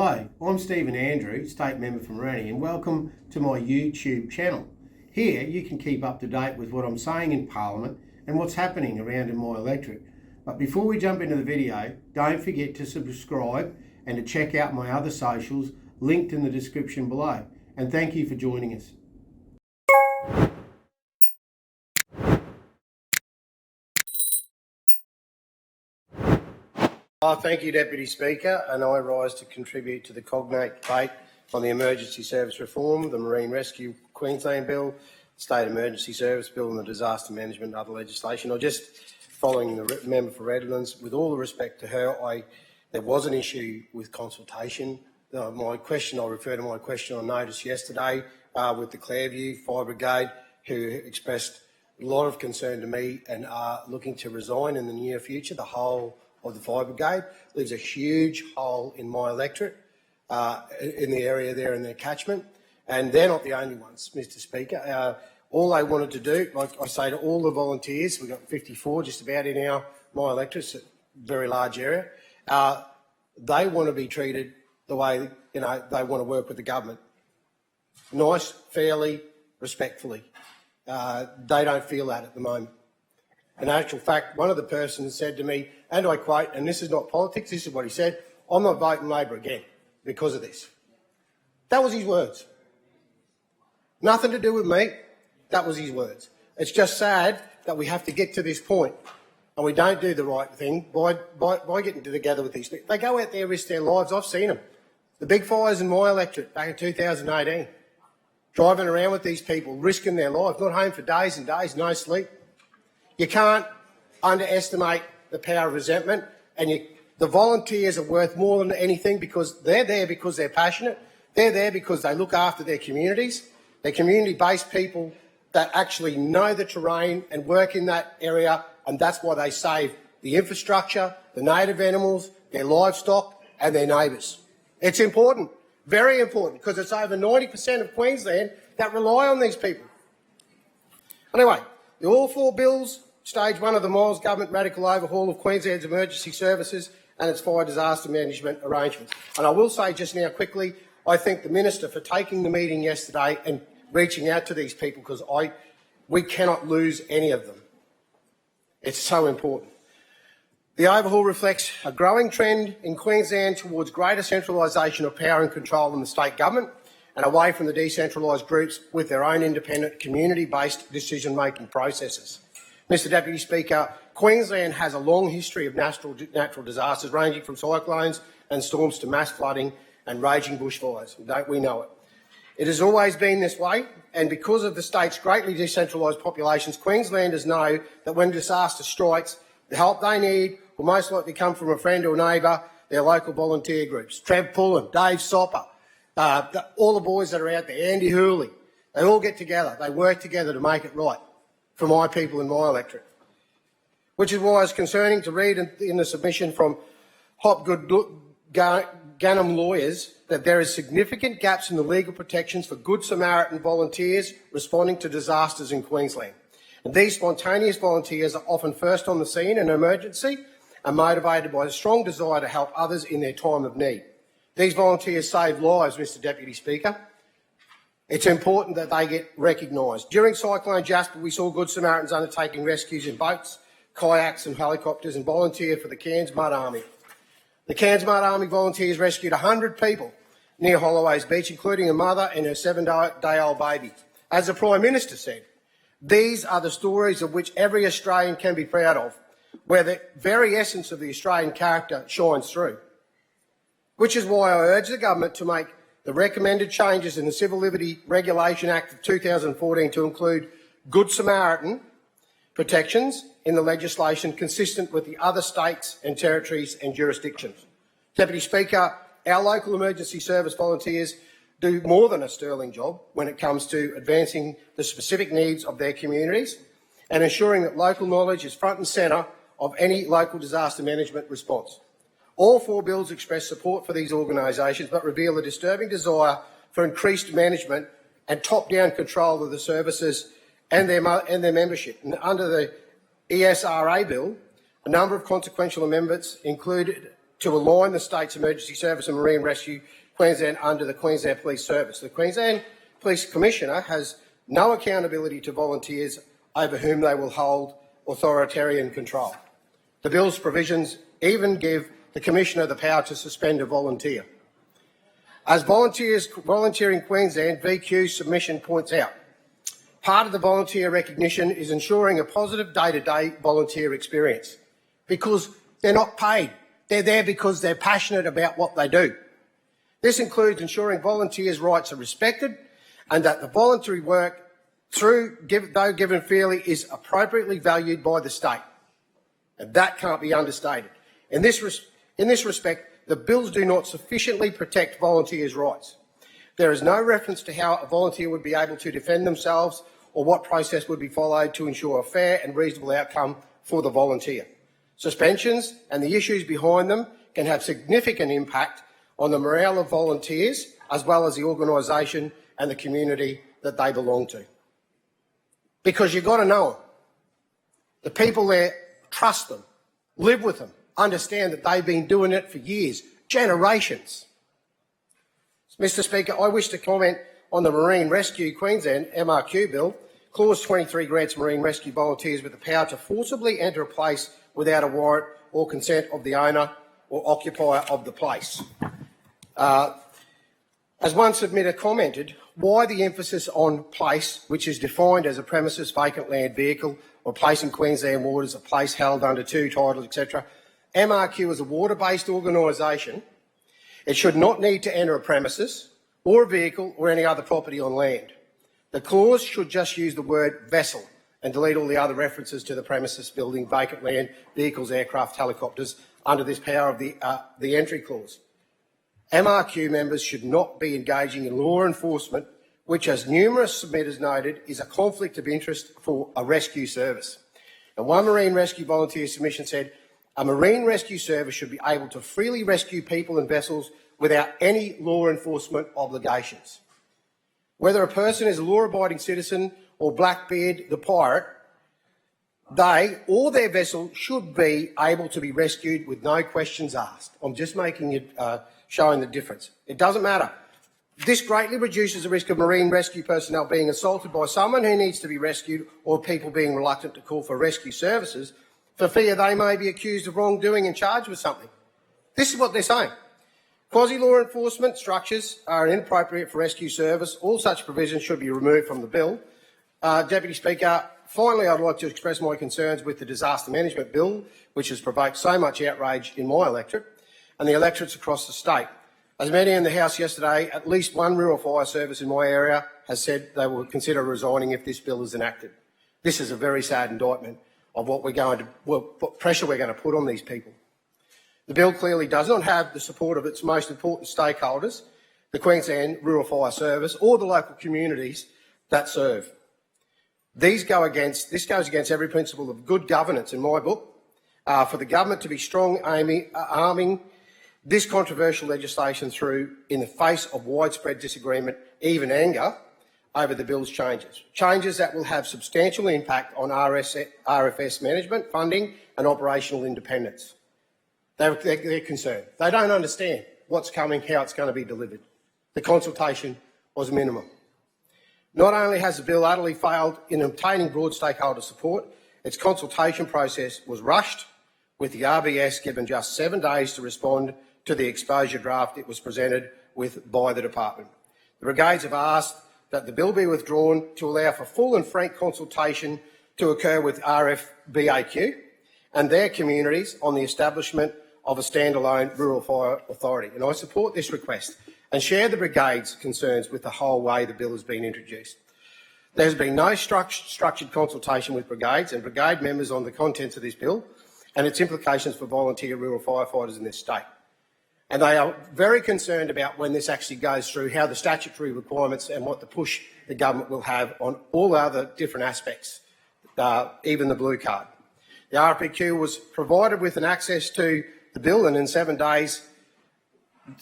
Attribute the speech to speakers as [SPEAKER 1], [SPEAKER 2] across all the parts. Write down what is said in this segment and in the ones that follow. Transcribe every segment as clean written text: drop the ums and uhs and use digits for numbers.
[SPEAKER 1] Hello, I'm Stephen Andrew, State Member for Moranni, and welcome to my YouTube channel. Here you can keep up to date with what I'm saying in Parliament and what's happening around in my electorate. But before we jump into the video, don't forget to subscribe and to check out my other socials linked in the description below. And thank you for joining us. Thank you, Deputy Speaker, and I rise to contribute to the Cognate debate on the Emergency Service Reform, the Marine Rescue Queensland Bill, State Emergency Service Bill and the Disaster Management and other legislation. Following the member for Redlands, with all the respect to her, there was an issue with consultation. I refer to my question on notice yesterday with the Clairview Fire Brigade, who expressed a lot of concern to me and are looking to resign in the near future. The whole of the Fire Brigade leaves a huge hole in my electorate, in the area there in their catchment, and they're not the only ones, Mr Speaker. All they wanted to do, like I say to all the volunteers, we've got 54 just about in my electorate, it's a very large area, they want to be treated the way they want to work with the government. Nice, fairly, respectfully. They don't feel that at the moment. In actual fact, one of the persons said to me, and I quote, and this is not politics, this is what he said, "I'm not voting Labor again because of this." That was his words. Nothing to do with me. That was his words. It's just sad that we have to get to this point and we don't do the right thing by getting together with these people. They go out there, risk their lives. I've seen them. The big fires in my electorate back in 2018, driving around with these people, risking their lives, not home for days and days, no sleep. You can't underestimate the power of resentment, and the volunteers are worth more than anything because they're there because they're passionate. They're there because they look after their communities. They're community-based people that actually know the terrain and work in that area, and that's why they save the infrastructure, the native animals, their livestock and their neighbours. It's important, very important, because it's over 90% of Queensland that rely on these people. Anyway, all four bills, Stage 1 of the Miles Government Radical Overhaul of Queensland's emergency services and its fire disaster management arrangements. And I will say just now quickly, I thank the Minister for taking the meeting yesterday and reaching out to these people, because we cannot lose any of them. It's so important. The overhaul reflects a growing trend in Queensland towards greater centralisation of power and control in the state government and away from the decentralised groups with their own independent, community-based decision-making processes. Mr Deputy Speaker, Queensland has a long history of natural disasters ranging from cyclones and storms to mass flooding and raging bushfires. Don't we know it? It has always been this way, and because of the state's greatly decentralised populations, Queenslanders know that when disaster strikes, the help they need will most likely come from a friend or neighbour, their local volunteer groups. Trev Pullen, Dave Sopper, all the boys that are out there, Andy Hooley, they all get together, they work together to make it right for my people in my electorate. Which is why it's concerning to read in the submission from Hopgood Gannon lawyers that there is significant gaps in the legal protections for Good Samaritan volunteers responding to disasters in Queensland. And these spontaneous volunteers are often first on the scene in an emergency and motivated by a strong desire to help others in their time of need. These volunteers save lives, Mr Deputy Speaker. It's important that they get recognised. During Cyclone Jasper, we saw Good Samaritans undertaking rescues in boats, kayaks and helicopters and volunteer for the Cairns Mud Army. The Cairns Mud Army volunteers rescued 100 people near Holloway's Beach, including a mother and her 7-day-old baby. As the Prime Minister said, these are the stories of which every Australian can be proud of, where the very essence of the Australian character shines through. Which is why I urge the government to make the recommended changes in the Civil Liberty Regulation Act of 2014 to include Good Samaritan protections in the legislation consistent with the other states and territories and jurisdictions. Deputy Speaker, our local emergency service volunteers do more than a sterling job when it comes to advancing the specific needs of their communities and ensuring that local knowledge is front and centre of any local disaster management response. All four bills express support for these organisations but reveal a disturbing desire for increased management and top-down control of the services and their membership. And under the ESRA bill, a number of consequential amendments included to align the state's emergency service and marine rescue Queensland under the Queensland Police Service. The Queensland Police Commissioner has no accountability to volunteers over whom they will hold authoritarian control. The bill's provisions even give the Commissioner the power to suspend a volunteer. As Volunteering Queensland VQ submission points out, part of the volunteer recognition is ensuring a positive day-to-day volunteer experience because they're not paid. They're there because they're passionate about what they do. This includes ensuring volunteers' rights are respected and that the voluntary work, though given fairly, is appropriately valued by the state. And that can't be understated. In this respect, the bills do not sufficiently protect volunteers' rights. There is no reference to how a volunteer would be able to defend themselves or what process would be followed to ensure a fair and reasonable outcome for the volunteer. Suspensions and the issues behind them can have significant impact on the morale of volunteers as well as the organisation and the community that they belong to. Because you've got to know them. The people there trust them, live with them, understand that they've been doing it for years, generations. Mr Speaker, I wish to comment on the Marine Rescue Queensland MRQ Bill. Clause 23 grants marine rescue volunteers with the power to forcibly enter a place without a warrant or consent of the owner or occupier of the place. As one submitter commented, why the emphasis on place, which is defined as a premises, vacant land, vehicle, or place in Queensland waters, a place held under two titles, etc. MRQ is a water-based organisation. It should not need to enter a premises or a vehicle or any other property on land. The clause should just use the word vessel and delete all the other references to the premises, building, vacant land, vehicles, aircraft, helicopters under this power of the entry clause. MRQ members should not be engaging in law enforcement, which, as numerous submitters noted, is a conflict of interest for a rescue service. And one marine rescue volunteer submission said, a marine rescue service should be able to freely rescue people and vessels without any law enforcement obligations. Whether a person is a law-abiding citizen or Blackbeard the pirate, they or their vessel should be able to be rescued with no questions asked. I'm just making it, showing the difference. It doesn't matter. This greatly reduces the risk of marine rescue personnel being assaulted by someone who needs to be rescued or people being reluctant to call for rescue services for fear they may be accused of wrongdoing and charged with something. This is what they're saying. Quasi-law enforcement structures are inappropriate for rescue service. All such provisions should be removed from the bill. Deputy Speaker, finally I'd like to express my concerns with the Disaster Management Bill, which has provoked so much outrage in my electorate and the electorates across the state. As many in the House yesterday, at least one rural fire service in my area has said they will consider resigning if this bill is enacted. This is a very sad indictment of what pressure we're going to put on these people. The bill clearly does not have the support of its most important stakeholders, the Queensland Rural Fire Service, or the local communities that serve. This goes against every principle of good governance in my book. For the government to be strong arming this controversial legislation through in the face of widespread disagreement, even anger, over the bill's changes that will have substantial impact on RFS management, funding and operational independence. They're concerned. They don't understand what's coming, how it's going to be delivered. The consultation was minimum. Not only has the bill utterly failed in obtaining broad stakeholder support, its consultation process was rushed, with the RBS given just 7 days to respond to the exposure draft it was presented with by the department. The brigades have asked that the bill be withdrawn to allow for full and frank consultation to occur with RFBAQ and their communities on the establishment of a standalone rural fire authority. And I support this request and share the brigade's concerns with the whole way the bill has been introduced. There has been no structured consultation with brigades and brigade members on the contents of this bill and its implications for volunteer rural firefighters in this state. And they are very concerned about when this actually goes through, how the statutory requirements and what the push the government will have on all other different aspects, even the blue card. The RPQ was provided with an access to the bill and in 7 days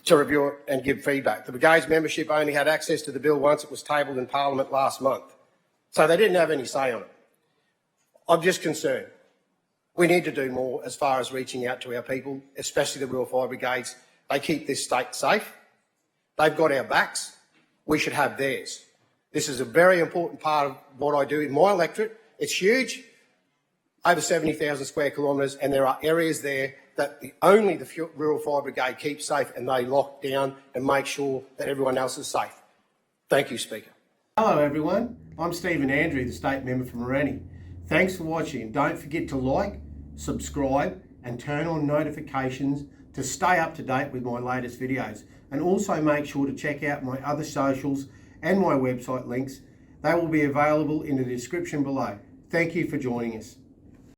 [SPEAKER 1] to review it and give feedback. The brigade's membership only had access to the bill once it was tabled in Parliament last month, so they didn't have any say on it. I'm just concerned. We need to do more as far as reaching out to our people, especially the rural fire brigades. They keep this state safe. They've got our backs. We should have theirs. This is a very important part of what I do in my electorate. It's huge, over 70,000 square kilometres, and there are areas there that only the Rural Fire Brigade keeps safe, and they lock down and make sure that everyone else is safe. Thank you, Speaker.
[SPEAKER 2] Hello everyone, I'm Stephen Andrew, the State Member for Moranee. Thanks for watching, and don't forget to like, subscribe and turn on notifications to stay up to date with my latest videos. And also make sure to check out my other socials and my website links. They will be available in the description below. Thank you for joining us.